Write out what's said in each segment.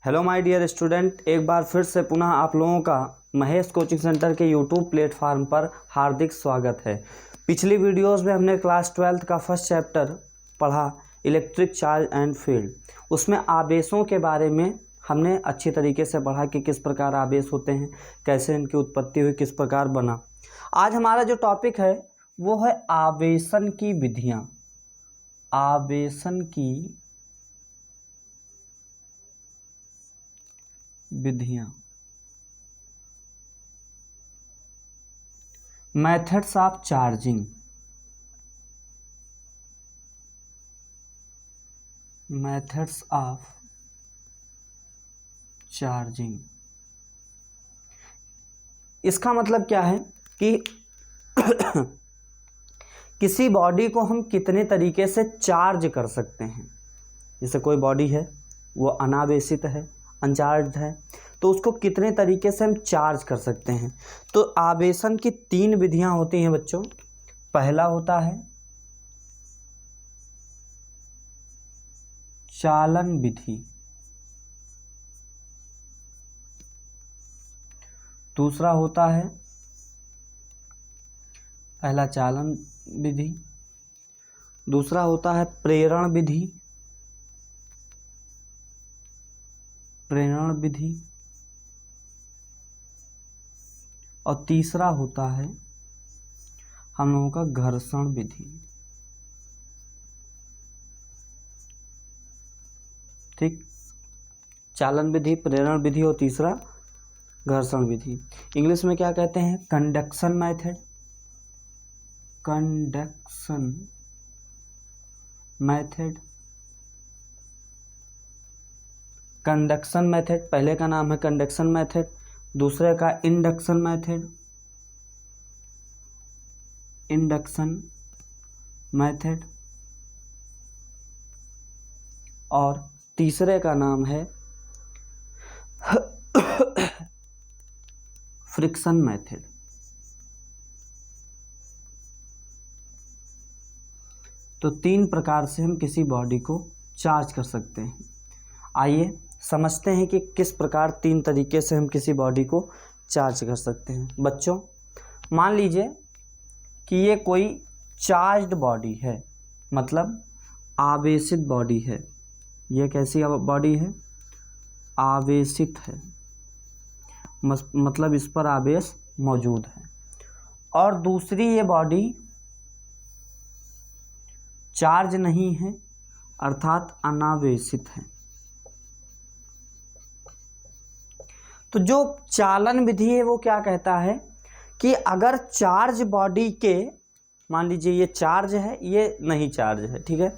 Hello my dear student, एक बार फिर से पुनः आप लोगों का महेश कोचिंग सेंटर के यूट्यूब प्लेटफॉर्म पर हार्दिक स्वागत है। पिछली वीडियोस में हमने क्लास 12th का फर्स्ट चैप्टर पढ़ा, इलेक्ट्रिक चार्ज एंड फील्ड। उसमें आवेशों के बारे में हमने अच्छी तरीके से पढ़ा कि किस प्रकार आवेश होते हैं, कैसे इनकी उत्पत्ति हुई, किस प्रकार बना। आज हमारा जो टॉपिक है वो है आवेशन की विधियाँ। आवेशन की विधियाँ, methods of charging. Methods of charging, इसका मतलब क्या है कि किसी बॉडी को हम कितने तरीके से चार्ज कर सकते हैं। जैसे कोई बॉडी है वो अनावेशित है, अनचार्ज्ड है, तो उसको कितने तरीके से हम चार्ज कर सकते हैं। तो आवेशन की 3 विधियां होती हैं बच्चों। पहला होता है चालन विधि, दूसरा होता है पहला चालन विधि, दूसरा होता है प्रेरण विधि, प्रेरण विधि, और तीसरा होता है हम लोगों का घर्षण विधि। ठीक, चालन विधि, प्रेरण विधि और तीसरा घर्षण विधि। इंग्लिश में क्या कहते हैं? Conduction method. Conduction method, conduction method पहले का नाम है कंडक्शन मेथड, दूसरे का इंडक्शन मेथड, इंडक्शन मेथड, और तीसरे का नाम है फ्रिक्शन मेथड। तो 3 प्रकार से हम किसी बॉडी को चार्ज कर सकते हैं। आइए समझते हैं कि किस प्रकार 3 तरीके से हम किसी बॉडी को चार्ज कर सकते हैं। बच्चों, मान लीजिए कि ये कोई चार्ज्ड बॉडी है, मतलब आवेशित बॉडी है। ये कैसी बॉडी है? आवेशित है, मतलब इस पर आवेश मौजूद है। और दूसरी ये बॉडी चार्ज नहीं है, अर्थात अनावेशित है। तो जो चालन विधि है वो क्या कहता है कि अगर चार्ज बॉडी के, मान लीजिए ये चार्ज है, ये नहीं चार्ज है, ठीक है,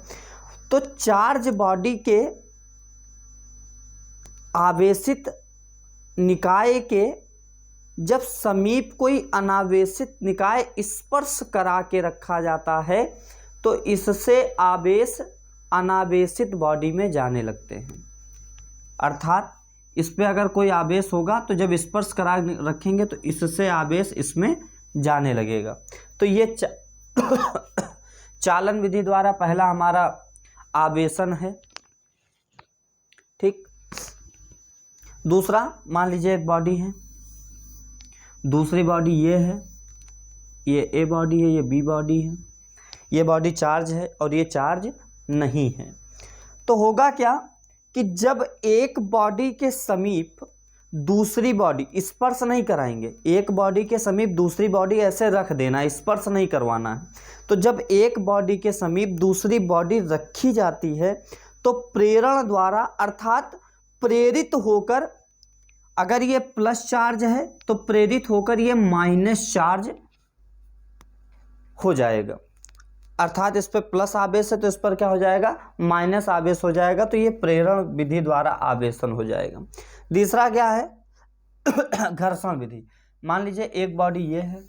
तो चार्ज बॉडी के आवेशित निकाय के जब समीप कोई अनावेशित निकाय स्पर्श करा के रखा जाता है तो इससे आवेश अनावेशित बॉडी में जाने लगते हैं। अर्थात इस पे अगर कोई आवेश होगा तो जब स्पर्श करा रखेंगे तो इससे आवेश इसमें जाने लगेगा। तो ये चालन विधि द्वारा पहला हमारा आवेशन है। ठीक, दूसरा मान लीजिए एक बॉडी है, दूसरी बॉडी ये है, ये ए बॉडी है, ये बी बॉडी है। ये बॉडी चार्ज है और ये चार्ज नहीं है। तो होगा क्या कि जब एक बॉडी के समीप दूसरी बॉडी, स्पर्श नहीं कराएंगे, एक बॉडी के समीप दूसरी बॉडी ऐसे रख देना, स्पर्श नहीं करवाना है। तो जब एक बॉडी के समीप दूसरी बॉडी रखी जाती है तो प्रेरण द्वारा, अर्थात प्रेरित होकर, अगर ये प्लस चार्ज है तो प्रेरित होकर ये माइनस चार्ज हो जाएगा। अर्थात इस पर प्लस आवेश है तो इस पर क्या हो जाएगा? माइनस आवेश हो जाएगा। तो ये प्रेरण विधि द्वारा आवेशन हो जाएगा। तीसरा क्या है? घर्षण विधि। मान लीजिए एक बॉडी ये है,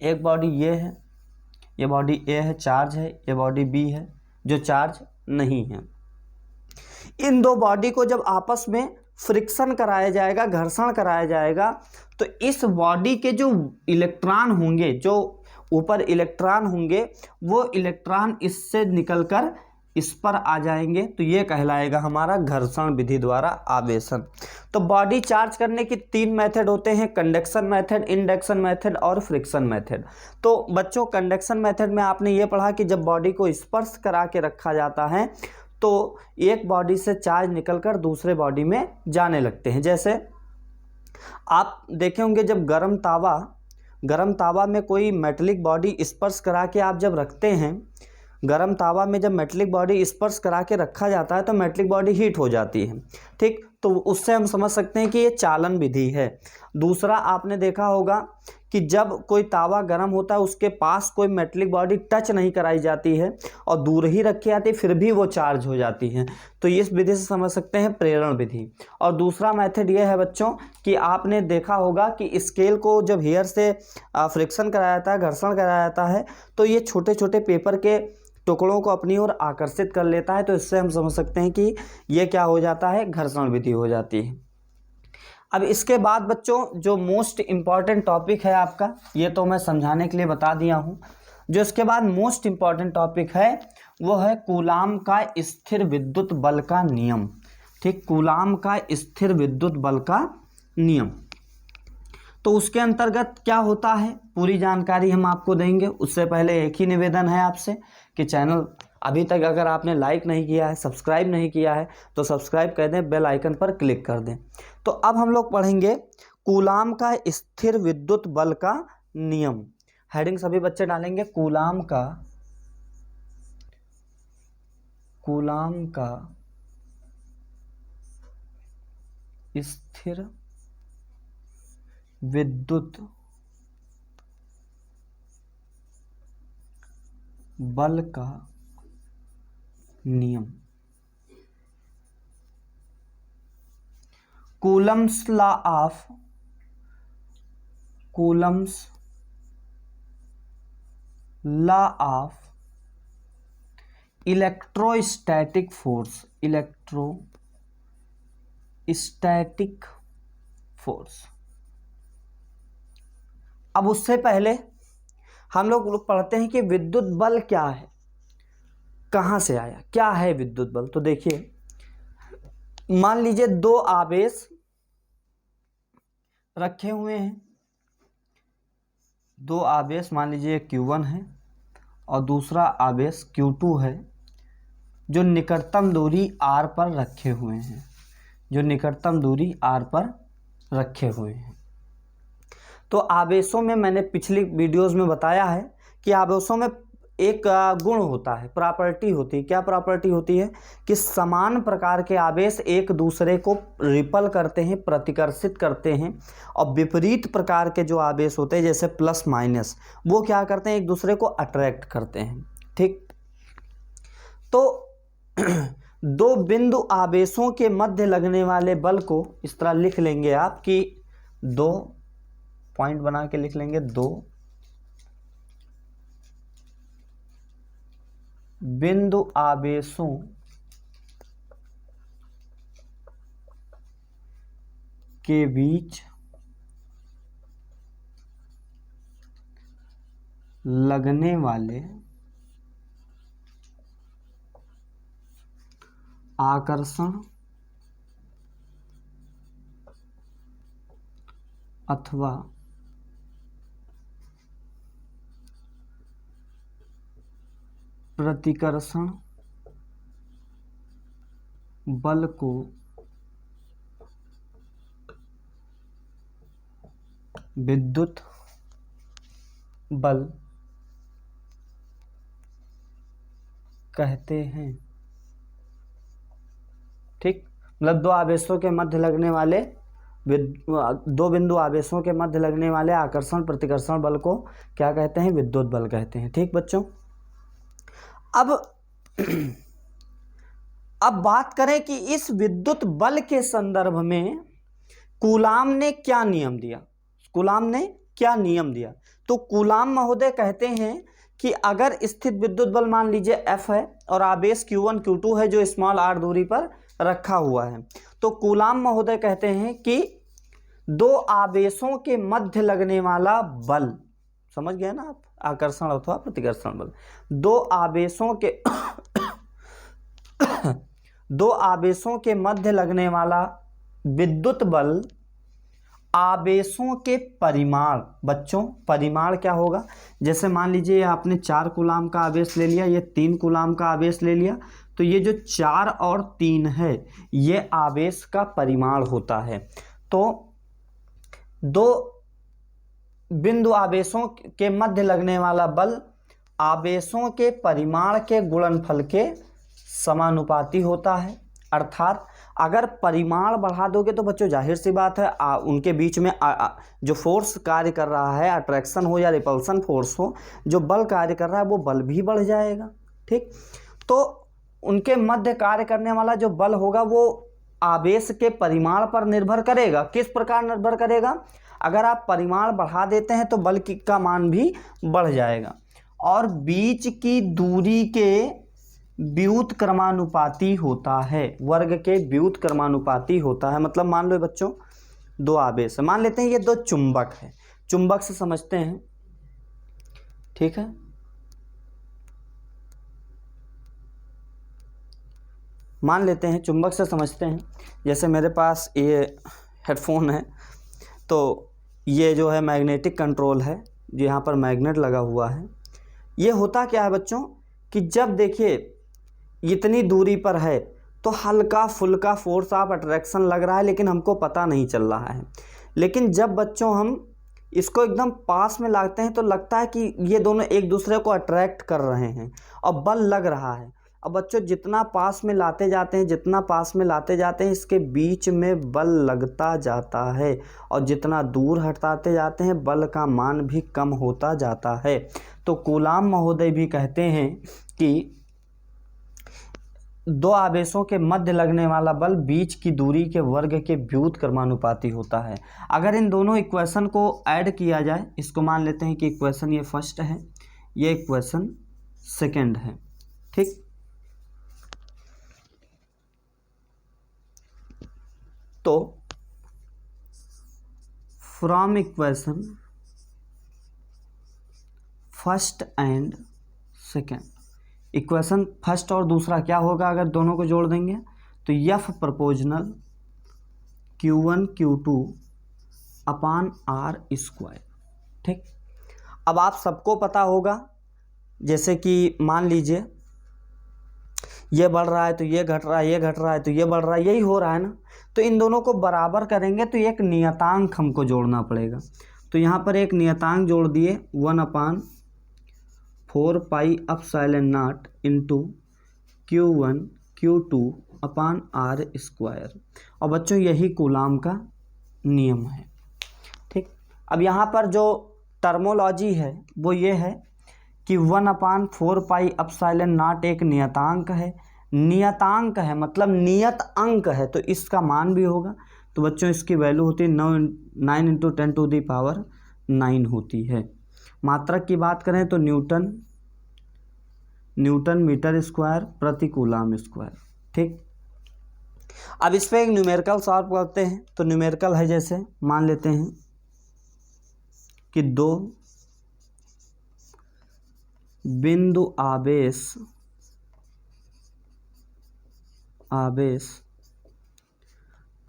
एक बॉडी ये है, ये बॉडी ए है, चार्ज है, ये बॉडी बी है जो चार्ज नहीं है। इन दो बॉडी को जब आपस में फ्रिक्शन कराया जाएगा, घर्षण कराया जाएगा, तो इस बॉडी के जो इलेक्ट्रॉन होंगे, जो ऊपर इलेक्ट्रॉन होंगे, वो इलेक्ट्रॉन इससे निकलकर इस पर आ जाएंगे तो ये कहलाएगा हमारा घर्षण विधि द्वारा आवेशन। तो बॉडी चार्ज करने की 3 मेथड होते हैं, कंडक्शन मेथड, इंडक्शन मेथड और फ्रिक्शन मेथड। तो बच्चों कंडक्शन मेथड में आपने ये पढ़ा कि जब बॉडी को स्पर्श करा के रखा जाता है तो एक बॉडी से चार्ज निकलकर दूसरे बॉडी में जाने लगते हैं। जैसे आप देखे होंगे जब गरम तावा में कोई मेटेलिक बॉडी स्पर्श करा के आप जब रखते हैं, गरम तावा में जब मेटेलिक बॉडी स्पर्श करा के रखा जाता है तो मेटेलिक बॉडी हीट हो जाती है, ठीक। तो उससे हम समझ सकते हैं कि ये चालन विधि है। दूसरा आपने देखा होगा कि जब कोई तावा गर्म होता है उसके पास कोई मेटेलिक बॉडी टच नहीं कराई जाती है और दूर ही रखी जाती है, फिर भी वो चार्ज हो जाती है, तो इस विधि से समझ सकते हैं प्रेरण विधि। और दूसरा मेथड ये है बच्चों कि आपने देखा होगा कि स्केल को जब हेयर से फ्रिक्शन कराया जाता है, घर्षण कराया जाता है, तो ये छोटे छोटे पेपर के टुकड़ों को अपनी ओर आकर्षित कर लेता है, तो इससे हम समझ सकते हैं कि ये क्या हो जाता है, घर्षण विधि हो जाती है। अब इसके बाद बच्चों जो मोस्ट इम्पॉर्टेंट टॉपिक है आपका, ये तो मैं समझाने के लिए बता दिया हूँ, जो इसके बाद मोस्ट इम्पॉर्टेंट टॉपिक है वो है कूलाम का स्थिर विद्युत बल का नियम, ठीक। कूलाम का स्थिर विद्युत बल का नियम, तो उसके अंतर्गत क्या होता है पूरी जानकारी हम आपको देंगे। उससे पहले एक ही निवेदन है आपसे कि चैनल अभी तक अगर आपने लाइक नहीं किया है, सब्सक्राइब नहीं किया है तो सब्सक्राइब कर दें, बेल आइकन पर क्लिक कर दें। तो अब हम लोग पढ़ेंगे कूलाम का स्थिर विद्युत बल का नियम। हेडिंग सभी बच्चे डालेंगे, कूलाम का स्थिर विद्युत बल का नियम। Coulomb's law of electrostatic force. अब उससे पहले हम लोग पढ़ते हैं कि विद्युत बल क्या है, कहाँ से आया, क्या है विद्युत बल। तो देखिए मान लीजिए 2 आवेश रखे हुए हैं, 2 आवेश मान लीजिए Q1 है और दूसरा आवेश Q2 है, जो निकटतम दूरी r पर रखे हुए हैं, रखे हुए हैं। तो आवेशों में मैंने पिछली वीडियोस में बताया है कि आवेशों में एक गुण होता है, प्रॉपर्टी होती है। क्या प्रॉपर्टी होती है कि समान प्रकार के आवेश एक दूसरे को रिपल करते हैं, प्रतिकर्षित करते हैं, और विपरीत प्रकार के जो आवेश होते हैं जैसे प्लस माइनस, वो क्या करते हैं, एक दूसरे को अट्रैक्ट करते हैं, ठीक। तो 2 बिंदु आवेशों के मध्य लगने वाले बल को इस तरह लिख लेंगे आप कि 2 पॉइंट बना के लिख लेंगे, 2 बिंदु आवेशों के बीच लगने वाले आकर्षण अथवा प्रतिकर्षण बल को विद्युत बल कहते हैं, ठीक। मतलब 2 आवेशों के मध्य लगने वाले 2 बिंदु आवेशों के मध्य लगने वाले आकर्षण प्रतिकर्षण बल को क्या कहते हैं, विद्युत बल कहते हैं, ठीक बच्चों। अब बात करें कि इस विद्युत बल के संदर्भ में कूलाम ने क्या नियम दिया। तो कूलाम महोदय कहते हैं कि अगर स्थित विद्युत बल मान लीजिए F है और आवेश Q1 Q2 है जो स्मॉल r दूरी पर रखा हुआ है, तो कूलाम महोदय कहते हैं कि 2 आवेशों के मध्य लगने वाला बल, समझ गए ना आप, आकर्षण अथवा प्रतिकर्षण बल, 2 आवेशों के दो आवेशों के मध्य लगने वाला विद्युत बल आवेशों के परिमाण, बच्चों परिमाण क्या होगा, जैसे मान लीजिए आपने 4 कूलाम का आवेश ले लिया, ये 3 कूलाम का आवेश ले लिया, तो ये जो 4 और 3 है ये आवेश का परिमाण होता है। तो दो बिंदु आवेशों के मध्य लगने वाला बल आवेशों के परिमाण के गुणनफल के समानुपाती होता है। अर्थात अगर परिमाण बढ़ा दोगे तो बच्चों जाहिर सी बात है उनके बीच में जो फोर्स कार्य कर रहा है, अट्रैक्शन हो या रिपल्सन फोर्स हो, जो बल कार्य कर रहा है वो बल भी बढ़ जाएगा। ठीक, तो उनके मध्य कार्य करने वाला जो बल होगा वो आवेश के परिमाण पर निर्भर करेगा। किस प्रकार निर्भर करेगा, अगर आप परिमाण बढ़ा देते हैं तो बल का मान भी बढ़ जाएगा, और बीच की दूरी के व्युत्क्रमानुपाती होता है, वर्ग के व्युत्क्रमानुपाती होता है। मतलब मान लो बच्चों दो आवेश, मान लेते हैं ये दो चुंबक है, चुंबक से समझते हैं, ठीक है। मान लेते हैं चुंबक से समझते हैं, जैसे मेरे पास ये हेडफोन है, तो ये जो है मैग्नेटिक कंट्रोल है, यहाँ पर मैग्नेट लगा हुआ है। ये होता क्या है बच्चों कि जब देखिए इतनी दूरी पर है तो हल्का फुल्का फोर्स ऑफ अट्रैक्शन लग रहा है लेकिन हमको पता नहीं चल रहा है। लेकिन जब बच्चों हम इसको एकदम पास में लाते हैं तो लगता है कि ये दोनों एक दूसरे को अट्रैक्ट कर रहे हैं और बल लग रहा है। अब बच्चों जितना पास में लाते जाते हैं, जितना पास में लाते जाते हैं, इसके बीच में बल लगता जाता है, और जितना दूर हटाते जाते हैं बल का मान भी कम होता जाता है। तो कूलाम महोदय भी कहते हैं कि दो आवेशों के मध्य लगने वाला बल बीच की दूरी के वर्ग के व्युत्क्रमानुपाती होता है। अगर इन दोनों इक्वेशन को ऐड किया जाए, इसको मान लेते हैं कि इक्वेशन ये फर्स्ट है, ये इक्वेशन सेकंड है, ठीक। तो from equation first and second, equation first और दूसरा क्या होगा अगर दोनों को जोड़ देंगे, तो F proportional Q1 Q2 upon R square, ठीक। अब आप सबको पता होगा, जैसे कि मान लीजिए ये बढ़ रहा है तो ये घट रहा है, ये घट रहा है तो ये बढ़ रहा है, यही हो रहा है ना। तो इन दोनों को बराबर करेंगे तो एक नियतांक हमको जोड़ना पड़ेगा। तो यहाँ पर एक नियतांक जोड़ दिए 1/4 pi epsilon not into Q1 Q2 upon R square. और बच्चों यही कूलाम का नियम है, ठीक। अब यहाँ पर जो टर्मोलॉजी है वो ये है कि 1/4 पाई एप्सिलॉन नॉट एक नियतांक है, नियतांक है मतलब नियत अंक है, तो इसका मान भी होगा। तो बच्चों इसकी वैल्यू होती है 9 × 10⁹ होती है। मात्रक की बात करें तो न्यूटन मीटर स्क्वायर प्रति कूलाम स्क्वायर, ठीक। अब इस पर एक न्यूमेरिकल सॉल्व करते हैं। तो न्यूमेरिकल है, जैसे मान लेते हैं कि दो बिंदु आवेश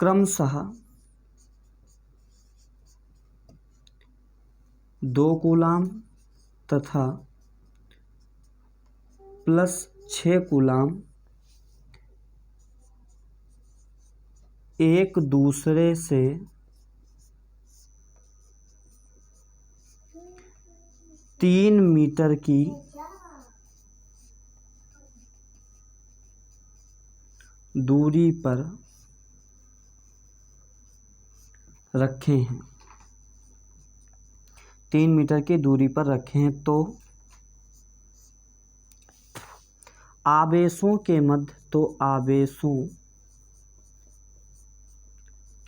क्रमशः 2 कूलाम तथा +6 कूलाम एक दूसरे से 3 मीटर की दूरी पर रखे हैं, 3 मीटर की दूरी पर रखे हैं, तो आवेशों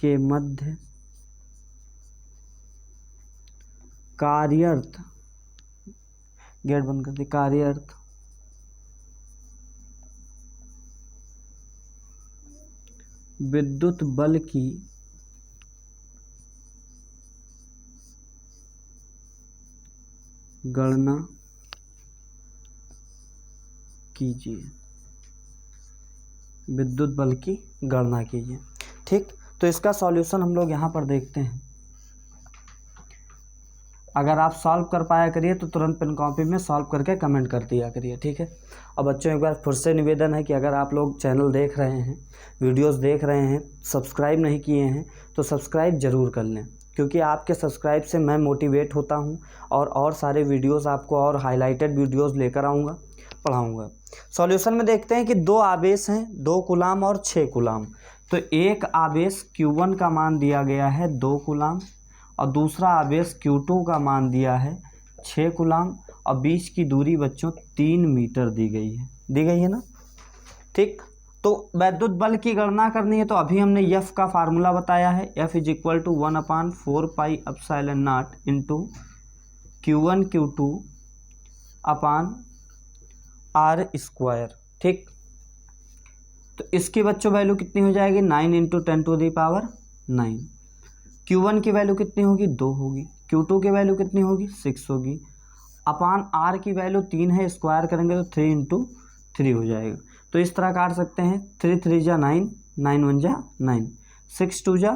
के मध्य कार्यर्थ, गेट बंद कर दी, कार्यर्थ विद्युत बल की गणना कीजिए। विद्युत बल की गणना कीजिए। ठीक, तो इसका सॉल्यूशन हम लोग यहाँ पर देखते हैं। अगर आप सॉल्व कर पाया करिए तो तुरंत पेन कॉपी में सॉल्व करके कमेंट कर दिया करिए। ठीक है, और बच्चों एक बार फिर से निवेदन है कि अगर आप लोग चैनल देख रहे हैं, वीडियोस देख रहे हैं, सब्सक्राइब नहीं किए हैं तो सब्सक्राइब ज़रूर कर लें, क्योंकि आपके सब्सक्राइब से मैं मोटिवेट होता हूं और सारे वीडियोस आपको और हाईलाइटेड वीडियोस लेकर आऊँगा, पढ़ाऊँगा। सॉल्यूशन में देखते हैं कि 2 आवेश हैं, 2 कूलाम और 6 कूलाम। तो एक आवेश Q1 का मान दिया गया है 2 कूलाम और दूसरा आवेश Q2 का मान दिया है 6 कूलाम और बीच की दूरी बच्चों 3 मीटर दी गई है ना। ठीक, तो वैद्युत बल की गणना करनी है तो अभी हमने F का फार्मूला बताया है, F is equal to 1/4πε0 into Q1 Q2 upon R square. ठीक, तो इसकी बच्चों वैल्यू कितनी हो जाएगी 9 इंटू 10⁹ Q1 की वैल्यू कितनी होगी 2 होगी, Q2 की वैल्यू कितनी होगी 6 होगी, अपान R की वैल्यू 3 है, स्क्वायर करेंगे तो 3 इंटू 3 हो जाएगा। तो इस तरह काट सकते हैं, 3 3 जा 9, 9 1 जा 9, 6 2 जा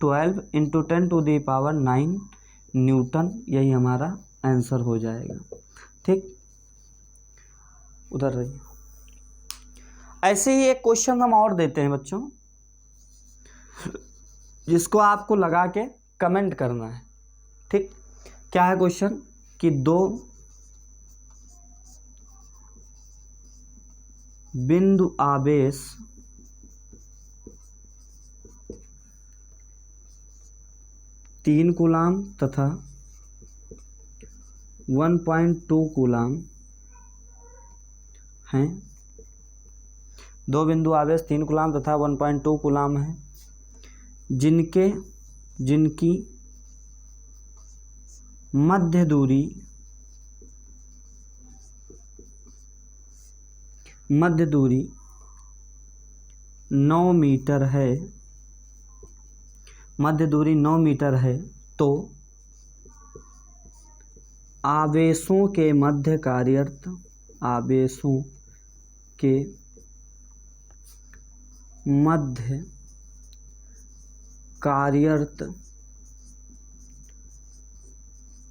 12 इंटू 10⁹ न्यूटन, यही हमारा आंसर हो जाएगा। ठीक, उधर रहिए। ऐसे ही एक क्वेश्चन हम और देते हैं बच्चों, जिसको आपको लगा के कमेंट करना है। ठीक, क्या है क्वेश्चन कि 2 बिंदु आवेश तीन कूलाम तथा 1.2 कूलाम हैं। 2 बिंदु आवेश 3 कूलाम तथा 1.2 कूलाम हैं, जिनकी मध्य दूरी 9 मीटर है, मध्य दूरी 9 मीटर है, तो आवेशों के मध्य कार्यार्थ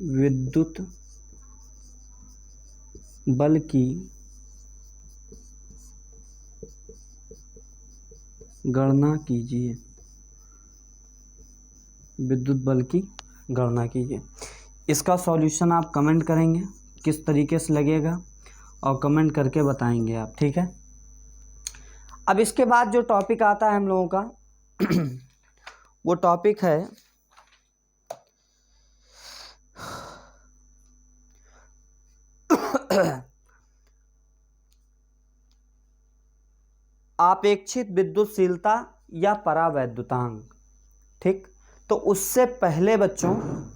विद्युत बल की गणना कीजिए। विद्युत बल की गणना कीजिए। इसका सॉल्यूशन आप कमेंट करेंगे किस तरीके से लगेगा और कमेंट करके बताएंगे आप। ठीक है, अब इसके बाद जो टॉपिक आता है हम लोगों का वो टॉपिक है आपेक्षित विद्युतशीलता या परावैद्युतांक। ठीक, तो उससे पहले बच्चों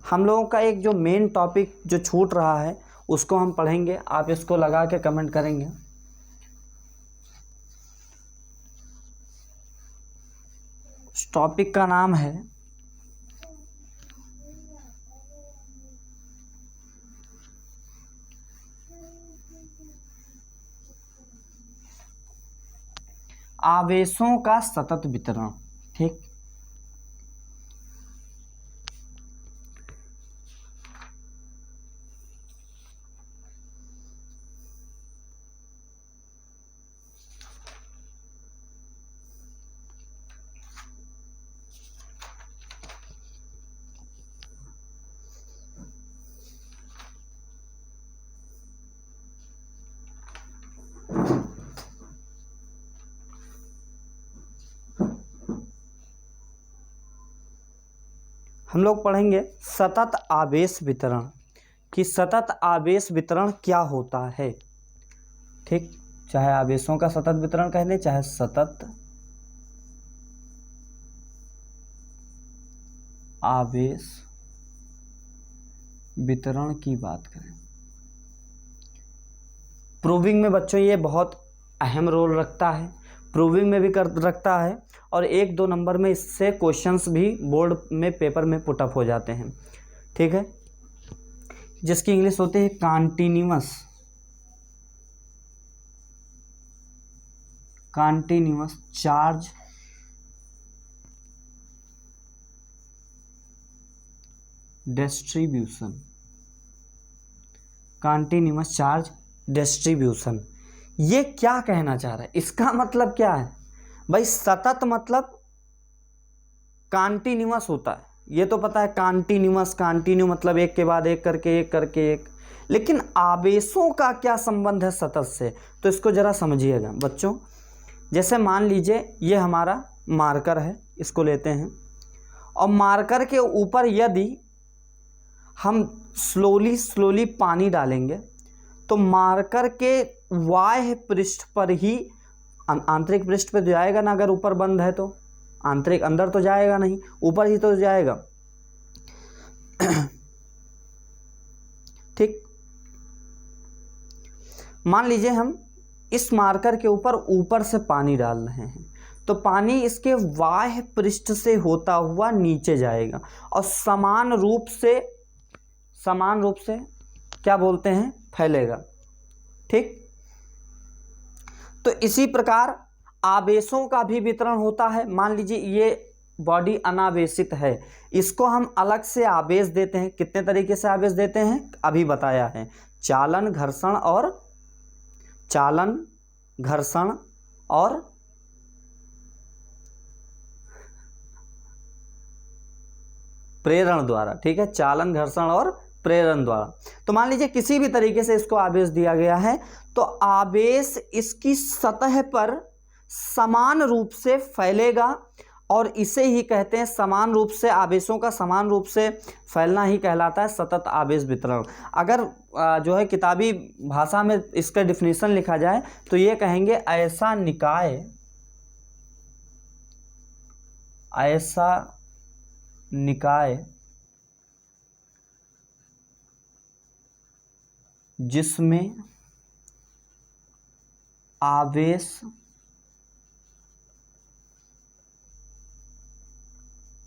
हम लोगों का एक जो मेन टॉपिक जो छूट रहा है उसको हम पढ़ेंगे, आप इसको लगा के कमेंट करेंगे। इस टॉपिक का नाम है आवेशों का सतत वितरण। ठीक, हम लोग पढ़ेंगे सतत आवेश वितरण कि सतत आवेश वितरण क्या होता है। ठीक, चाहे आवेशों का सतत वितरण कह लें, चाहे सतत आवेश वितरण की बात करें। प्रूविंग में बच्चों ये बहुत अहम रोल रखता है, प्रूविंग में भी रखता है और 1-2 नंबर में इससे क्वेश्चंस भी बोर्ड में पेपर में पुटअप हो जाते हैं। ठीक है, जिसकी इंग्लिश होती है continuous charge distribution, continuous charge distribution. ये क्या कहना चाह रहा है, इसका मतलब क्या है भाई? सतत मतलब कंटीन्यूअस होता है, ये तो पता है, कंटीन्यूअस, कंटिन्यू मतलब एक के बाद एक करके एक करके एक। लेकिन आवेशों का क्या संबंध है सतत से, तो इसको जरा समझिएगा बच्चों। जैसे मान लीजिए ये हमारा मार्कर है, इसको लेते हैं, और मार्कर के ऊपर यदि हम स्लोली पानी डालेंगे तो मार्कर के बाह्य पृष्ठ पर ही, आंतरिक पृष्ठ पर जाएगा ना, अगर ऊपर बंद है तो आंतरिक अंदर तो जाएगा नहीं, ऊपर ही तो जाएगा। ठीक, मान लीजिए हम इस मार्कर के ऊपर से पानी डाल रहे हैं, तो पानी इसके बाह्य पृष्ठ से होता हुआ नीचे जाएगा और समान रूप से क्या बोलते हैं, फैलेगा। ठीक, तो इसी प्रकार आवेशों का भी वितरण होता है। मान लीजिए ये बॉडी अनावेशित है, इसको हम अलग से आवेश देते हैं। कितने तरीके से आवेश देते हैं अभी बताया है, चालन, घर्षण और प्रेरण द्वारा। ठीक है, चालन, घर्षण और प्रेरण द्वारा। तो मान लीजिए किसी भी तरीके से इसको आवेश दिया गया है, तो आवेश इसकी सतह पर समान रूप से फैलेगा, और इसे ही कहते हैं समान रूप से, आवेशों का समान रूप से फैलना ही कहलाता है सतत आवेश वितरण। अगर जो है किताबी भाषा में इसका डिफिनीशन लिखा जाए तो ये कहेंगे ऐसा निकाय जिसमें आवेश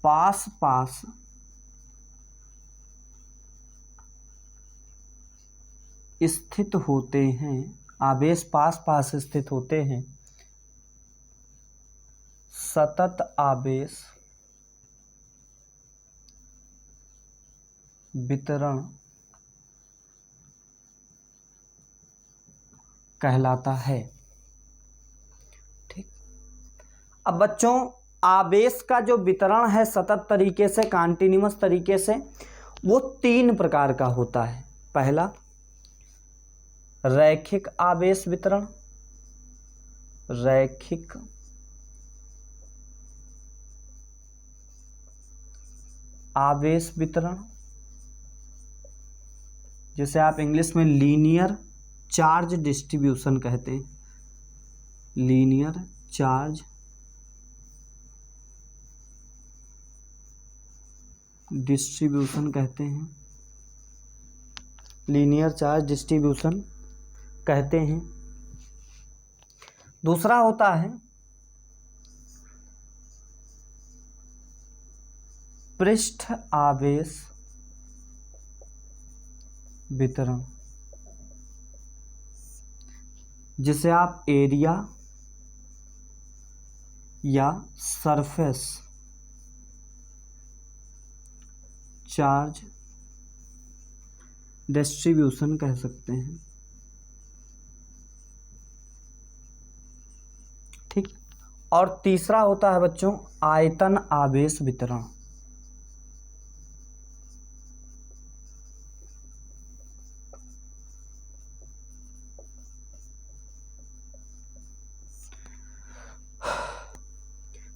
पास स्थित होते हैं, आवेश पास स्थित होते हैं, सतत आवेश वितरण कहलाता है। ठीक, अब बच्चों आवेश का जो वितरण है सतत तरीके से, कंटीन्यूअस तरीके से, वो 3 प्रकार का होता है। पहला रैखिक आवेश वितरण, रैखिक आवेश वितरण, जिसे आप इंग्लिश में लीनियर चार्ज डिस्ट्रीब्यूशन कहते हैं, लीनियर चार्ज डिस्ट्रीब्यूशन कहते हैं, लीनियर चार्ज डिस्ट्रीब्यूशन कहते हैं। दूसरा होता है पृष्ठ आवेश वितरण, जिसे आप एरिया या सरफेस चार्ज डिस्ट्रीब्यूशन कह सकते हैं। ठीक, और तीसरा होता है बच्चों आयतन आवेश वितरण।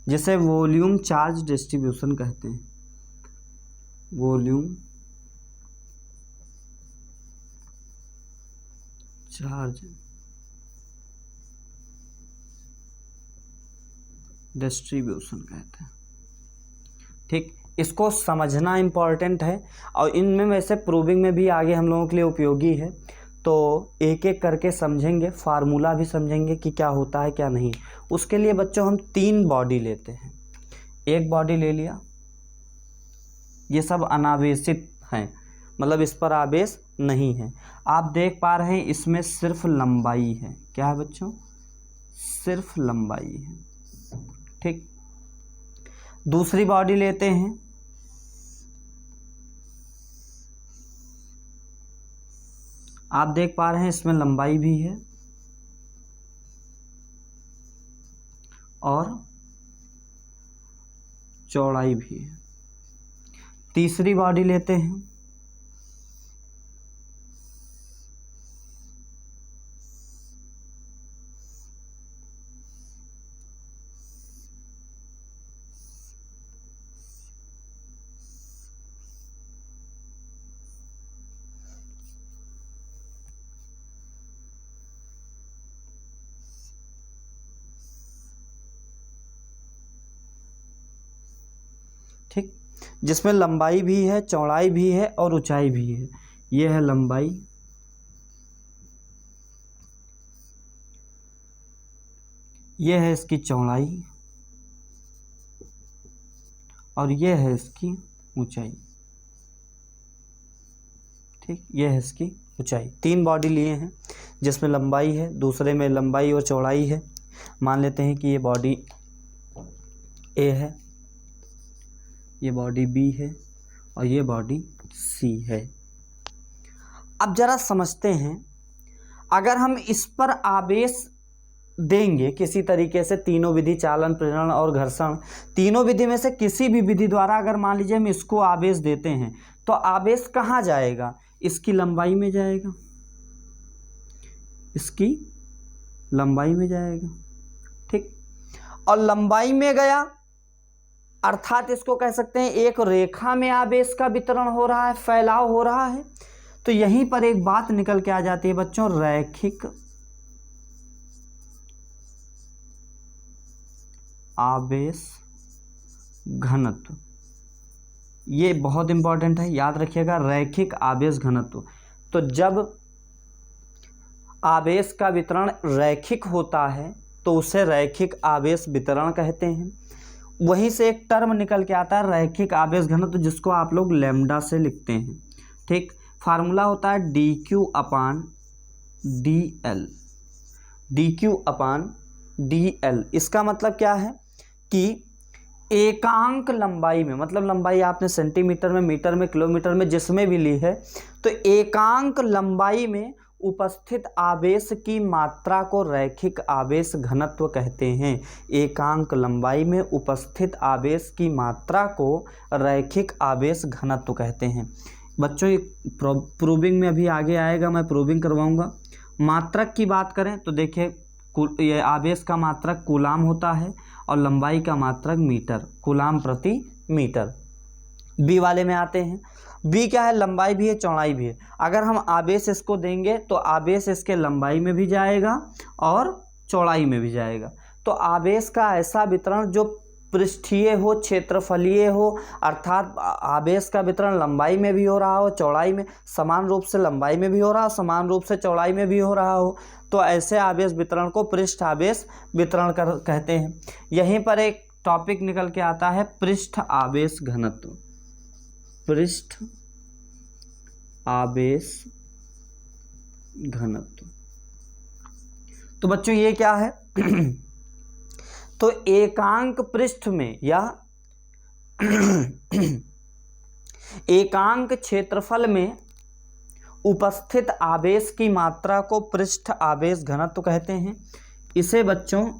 जिसे वॉल्यूम चार्ज डिस्ट्रीब्यूशन कहते हैं, वॉल्यूम चार्ज डिस्ट्रीब्यूशन कहते हैं। ठीक, इसको समझना इम्पॉर्टेंट है, और इनमें वैसे प्रूविंग में भी आगे हम लोगों के लिए उपयोगी है। तो एक एक करके समझेंगे, फार्मूला भी समझेंगे कि क्या होता है क्या नहीं। उसके लिए बच्चों हम 3 बॉडी लेते हैं। एक बॉडी ले लिया, ये सब अनावेशित हैं, मतलब इस पर आवेश नहीं है। आप देख पा रहे हैं इसमें सिर्फ लंबाई है, क्या है बच्चों, सिर्फ लंबाई है। ठीक, दूसरी बॉडी लेते हैं, आप देख पा रहे हैं इसमें लंबाई भी है और चौड़ाई भी है। तीसरी बॉडी लेते हैं, ठीक, जिसमें लंबाई भी है, चौड़ाई भी है और ऊंचाई भी है। यह है लंबाई, यह है इसकी चौड़ाई और यह है इसकी ऊंचाई। ठीक, यह है इसकी ऊंचाई। तीन बॉडी लिए हैं जिसमें लंबाई है, दूसरे में लंबाई और चौड़ाई है। मान लेते हैं कि ये बॉडी ए है, ये बॉडी बी है और ये बॉडी सी है। अब जरा समझते हैं, अगर हम इस पर आवेश देंगे किसी तरीके से, तीनों विधि, चालन, प्रेरण और घर्षण, तीनों विधि में से किसी भी विधि द्वारा अगर मान लीजिए हम इसको आवेश देते हैं तो आवेश कहाँ जाएगा? इसकी लंबाई में जाएगा, इसकी लंबाई में जाएगा। ठीक, और लंबाई में गया अर्थात इसको कह सकते हैं एक रेखा में आवेश का वितरण हो रहा है, फैलाव हो रहा है। तो यहीं पर एक बात निकल के आ जाती है बच्चों, रैखिक आवेश घनत्व। ये बहुत इंपॉर्टेंट है, याद रखिएगा, रैखिक आवेश घनत्व। तो जब आवेश का वितरण रैखिक होता है तो उसे रैखिक आवेश वितरण कहते हैं। वहीं से एक टर्म निकल के आता है रैखिक आवेश घनत्व, जिसको आप लोग लैम्डा से लिखते हैं। ठीक, फार्मूला होता है dQ/dL, dQ/dL। इसका मतलब क्या है कि एकांक लंबाई में, मतलब लंबाई आपने सेंटीमीटर में, मीटर में, किलोमीटर में, जिसमें भी ली है, तो एकांक लंबाई में उपस्थित आवेश की मात्रा को रैखिक आवेश घनत्व कहते हैं। एकांक लंबाई में उपस्थित आवेश की मात्रा को रैखिक आवेश घनत्व कहते हैं। बच्चों ये प्रूविंग में अभी आगे आएगा, मैं प्रूविंग करवाऊंगा। मात्रक की बात करें तो देखिए, ये आवेश का मात्रक कूलाम होता है और लंबाई का मात्रक मीटर, कूलाम प्रति मीटर। बी वाले में आते हैं, बी क्या है? लंबाई भी है, चौड़ाई भी है। अगर हम आवेश इसको देंगे तो आवेश इसके लंबाई में भी जाएगा और चौड़ाई में भी जाएगा। तो आवेश का ऐसा वितरण जो पृष्ठीय हो, क्षेत्रफलीय हो, अर्थात आवेश का वितरण लंबाई में भी हो रहा हो, चौड़ाई में, समान रूप से लंबाई में भी हो रहा हो, समान रूप से चौड़ाई में भी हो रहा हो, तो ऐसे आवेश वितरण को पृष्ठ आवेश वितरण कहते हैं। यहीं पर एक टॉपिक निकल के आता है पृष्ठ आवेश घनत्व। पृष्ठ आवेश घनत्व, तो बच्चों ये क्या है? तो एकांक पृष्ठ में या एकांक क्षेत्रफल में उपस्थित आवेश की मात्रा को पृष्ठ आवेश घनत्व कहते हैं। इसे बच्चों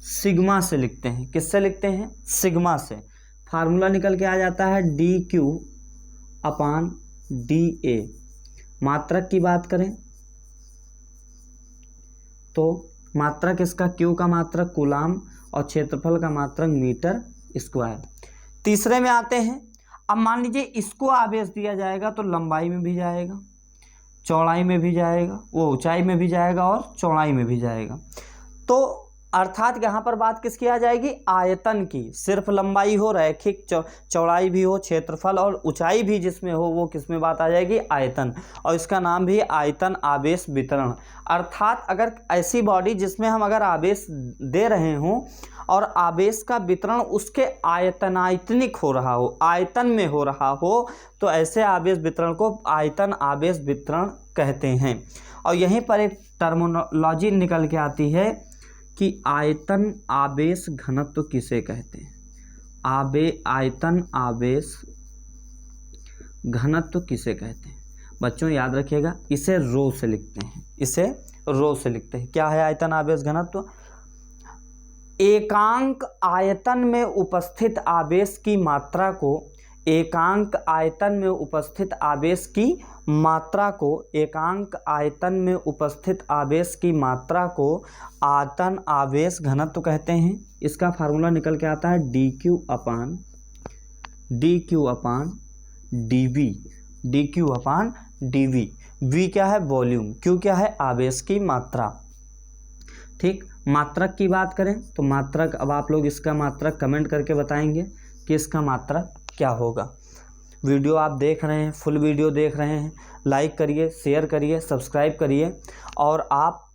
सिग्मा से लिखते हैं। किससे लिखते हैं? सिग्मा से। फार्मूला निकल के आ जाता है dQ/dA। मात्रक की बात करें तो मात्रक इसका Q का मात्रक कूलाम और क्षेत्रफल का मात्रक मीटर स्क्वायर। तीसरे में आते हैं, अब मान लीजिए इसको आवेश दिया जाएगा तो लंबाई में भी जाएगा, चौड़ाई में भी जाएगा, वो ऊंचाई में भी जाएगा और चौड़ाई में भी जाएगा। तो अर्थात यहाँ पर बात किसकी आ जाएगी? आयतन की। सिर्फ लंबाई हो, रैखिक चौड़ाई भी हो, क्षेत्रफल और ऊंचाई भी जिसमें हो, वो किसमें बात आ जाएगी? आयतन। और इसका नाम भी आयतन आवेश वितरण। अर्थात अगर ऐसी बॉडी जिसमें हम अगर आवेश दे रहे हों और आवेश का वितरण उसके आयतनायतनिक हो रहा हो, आयतन में हो रहा हो, तो ऐसे आवेश वितरण को आयतन आवेश वितरण कहते हैं। और यहीं पर एक टर्मिनोलॉजी निकल के आती है कि आयतन आवेश घनत्व किसे कहते हैं। आयतन आवेश घनत्व किसे कहते हैं बच्चों, याद रखिएगा, इसे रो से लिखते हैं, इसे रो से लिखते हैं। क्या है आयतन आवेश घनत्व? एकांक आयतन में उपस्थित आवेश की मात्रा को, एकांक आयतन में उपस्थित आवेश की मात्रा को, एकांक आयतन में उपस्थित आवेश की मात्रा को आयतन आवेश घनत्व कहते हैं। इसका फार्मूला निकल के आता है dq अपान dv। v क्या है? वॉल्यूम। q क्या है? आवेश की मात्रा। ठीक, मात्रक की बात करें तो मात्रक, अब आप लोग इसका मात्रक कमेंट करके बताएंगे कि इसका मात्रक क्या होगा। वीडियो आप देख रहे हैं, फुल वीडियो देख रहे हैं, लाइक करिए, शेयर करिए, सब्सक्राइब करिए, और आप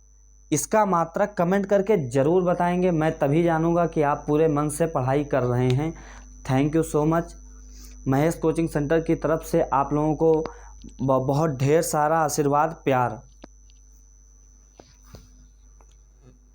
इसका मात्रक कमेंट करके ज़रूर बताएंगे। मैं तभी जानूंगा कि आप पूरे मन से पढ़ाई कर रहे हैं। Thank you so much. Mahesh coaching centre की तरफ से आप लोगों को बहुत ढेर सारा आशीर्वाद, प्यार।